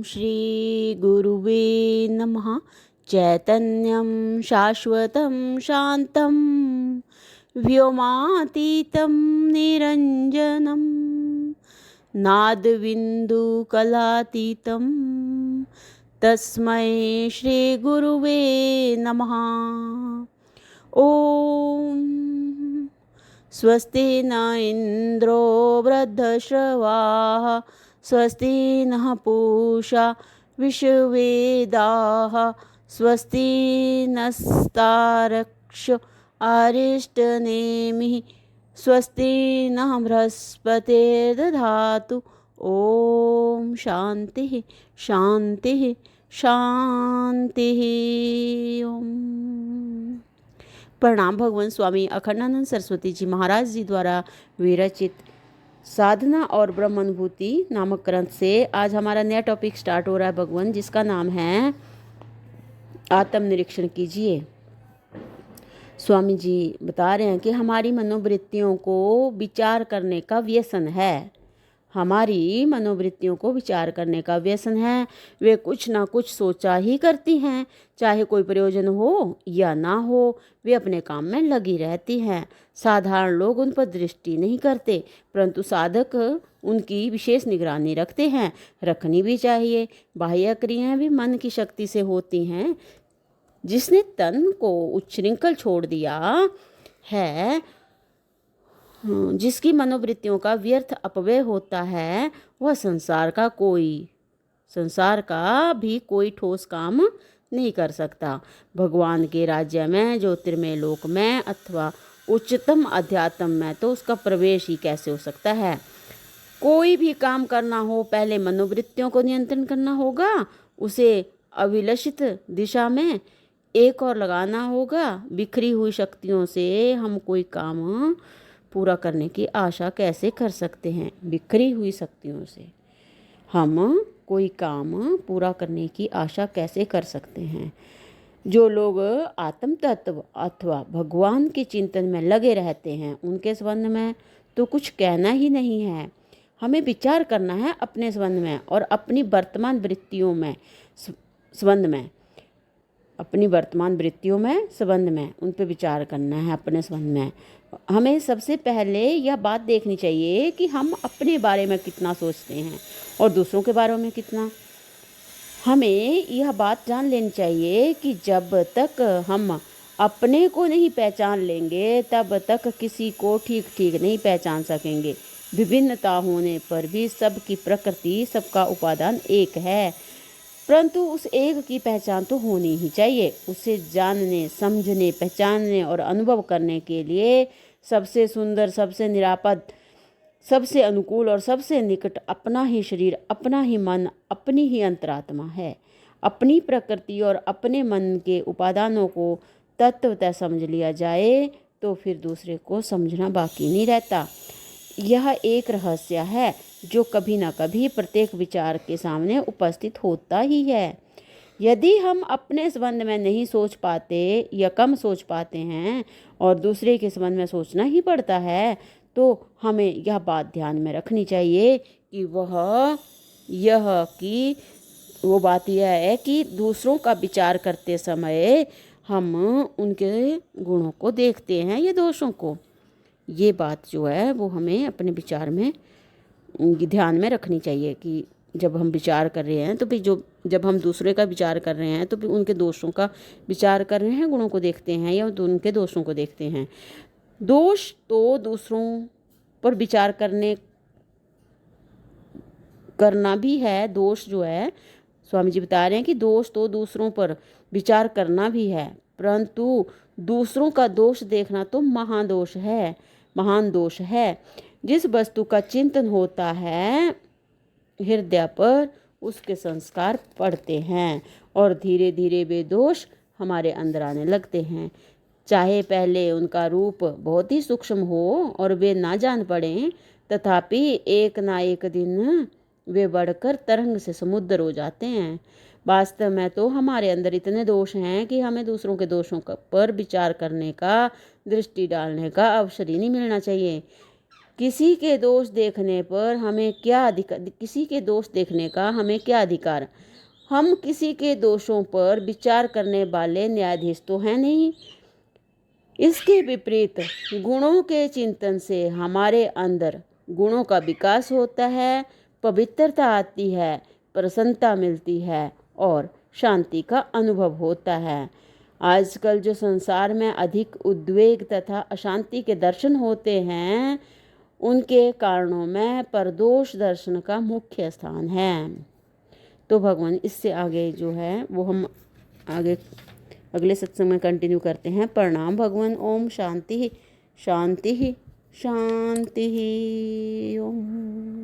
श्री गुरुवे नमः। चैतन्यं शाश्वतं शान्तं व्योमातीतं निरञ्जनं नादबिन्दुकलातीतं तस्मै श्रीगुरुवे नमः। ॐ स्वस्ति न इन्द्रो वृद्धश्रवाः स्वस्ति नः पूषा विश्ववेदाः स्वस्ति नस्तार्क्ष्यो अरिष्टनेमिः स्वस्ति नः बृहस्पतिर्दधातु। ओम शांति शांति शांति। ओम। प्रणाम। भगवान स्वामी अखंडानंद सरस्वती जी महाराज जी द्वारा विरचित साधना और ब्रह्मानुभूति नामक ग्रंथ से आज हमारा नया टॉपिक स्टार्ट हो रहा है भगवान, जिसका नाम है आत्मनिरीक्षण कीजिए। स्वामी जी बता रहे हैं कि हमारी मनोवृत्तियों को विचार करने का व्यसन है। हमारी मनोवृत्तियों को विचार करने का व्यसन है। वे कुछ ना कुछ सोचा ही करती हैं, चाहे कोई प्रयोजन हो या ना हो, वे अपने काम में लगी रहती हैं। साधारण लोग उन पर दृष्टि नहीं करते, परंतु साधक उनकी विशेष निगरानी रखते हैं। रखनी भी चाहिए। बाह्य क्रियाएं भी मन की शक्ति से होती हैं। जिसने तन को उच्छृंखल छोड़ दिया है, जिसकी मनोवृत्तियों का व्यर्थ अपव्यय होता है, वह संसार का भी कोई ठोस काम नहीं कर सकता। भगवान के राज्य में, ज्योतिर्मय लोक में अथवा उच्चतम अध्यात्म में तो उसका प्रवेश ही कैसे हो सकता है। कोई भी काम करना हो, पहले मनोवृत्तियों को नियंत्रण करना होगा, उसे अभिलषित दिशा में एक और लगाना होगा। बिखरी हुई शक्तियों से हम कोई काम पूरा करने की आशा कैसे कर सकते हैं। बिखरी हुई शक्तियों से हम कोई काम पूरा करने की आशा कैसे कर सकते हैं। जो लोग आत्म तत्व अथवा भगवान के चिंतन में लगे रहते हैं, उनके संबंध में तो कुछ कहना ही नहीं है। हमें विचार करना है अपने संबंध में और अपनी वर्तमान वृत्तियों में संबंध में, अपनी वर्तमान वृत्तियों में संबंध में उन पर विचार करना है। अपने संबंध में हमें सबसे पहले यह बात देखनी चाहिए कि हम अपने बारे में कितना सोचते हैं और दूसरों के बारे में कितना। हमें यह बात जान लेनी चाहिए कि जब तक हम अपने को नहीं पहचान लेंगे, तब तक किसी को ठीक ठीक नहीं पहचान सकेंगे। विभिन्नता होने पर भी सबकी प्रकृति, सबका उपादान एक है, परंतु उस एक की पहचान तो होनी ही चाहिए। उसे जानने, समझने, पहचानने और अनुभव करने के लिए सबसे सुंदर, सबसे निरापद, सबसे अनुकूल और सबसे निकट अपना ही शरीर, अपना ही मन, अपनी ही अंतरात्मा है। अपनी प्रकृति और अपने मन के उपादानों को तत्वतः समझ लिया जाए तो फिर दूसरे को समझना बाकी नहीं रहता। यह एक रहस्य है जो कभी ना कभी प्रत्येक विचार के सामने उपस्थित होता ही है। यदि हम अपने संबंध में नहीं सोच पाते या कम सोच पाते हैं और दूसरे के संबंध में सोचना ही पड़ता है, तो हमें यह बात ध्यान में रखनी चाहिए कि वो बात यह है कि दूसरों का विचार करते समय हम उनके गुणों को देखते हैं या दोषों को। ये बात जो है वो हमें अपने विचार में ध्यान में रखनी चाहिए कि जब हम विचार कर रहे हैं तो भी जब हम दूसरे का विचार कर रहे हैं तो भी उनके दोषों का विचार कर रहे हैं, गुणों को देखते हैं या उनके दोषों को देखते हैं। दोष तो दूसरों पर विचार करना भी है। दोष जो है, स्वामी जी बता रहे हैं कि दोष तो दूसरों पर विचार करना भी है, परंतु दूसरों का दोष देखना तो महान दोष है। जिस वस्तु का चिंतन होता है हृदय पर, उसके संस्कार पड़ते हैं और धीरे धीरे वे दोष हमारे अंदर आने लगते हैं। चाहे पहले उनका रूप बहुत ही सूक्ष्म हो और वे ना जान पड़ें, तथापि एक ना एक दिन वे बढ़कर तरंग से समुद्र हो जाते हैं। वास्तव में तो हमारे अंदर इतने दोष हैं कि हमें दूसरों के दोषों पर विचार करने का, दृष्टि डालने का अवसर ही नहीं मिलना चाहिए। किसी के दोष देखने पर हमें क्या अधिकार, किसी के दोष देखने का हमें क्या अधिकार। हम किसी के दोषों पर विचार करने वाले न्यायाधीश तो हैं नहीं। इसके विपरीत गुणों के चिंतन से हमारे अंदर गुणों का विकास होता है, पवित्रता आती है, प्रसन्नता मिलती है और शांति का अनुभव होता है। आजकल जो संसार में अधिक उद्वेग तथा अशांति के दर्शन होते हैं, उनके कारणों में परदोष दर्शन का मुख्य स्थान है। तो भगवान इससे आगे जो है वो हम आगे अगले सत्संग में कंटिन्यू करते हैं। प्रणाम भगवान। ओम शांति शांति शांति। ओम।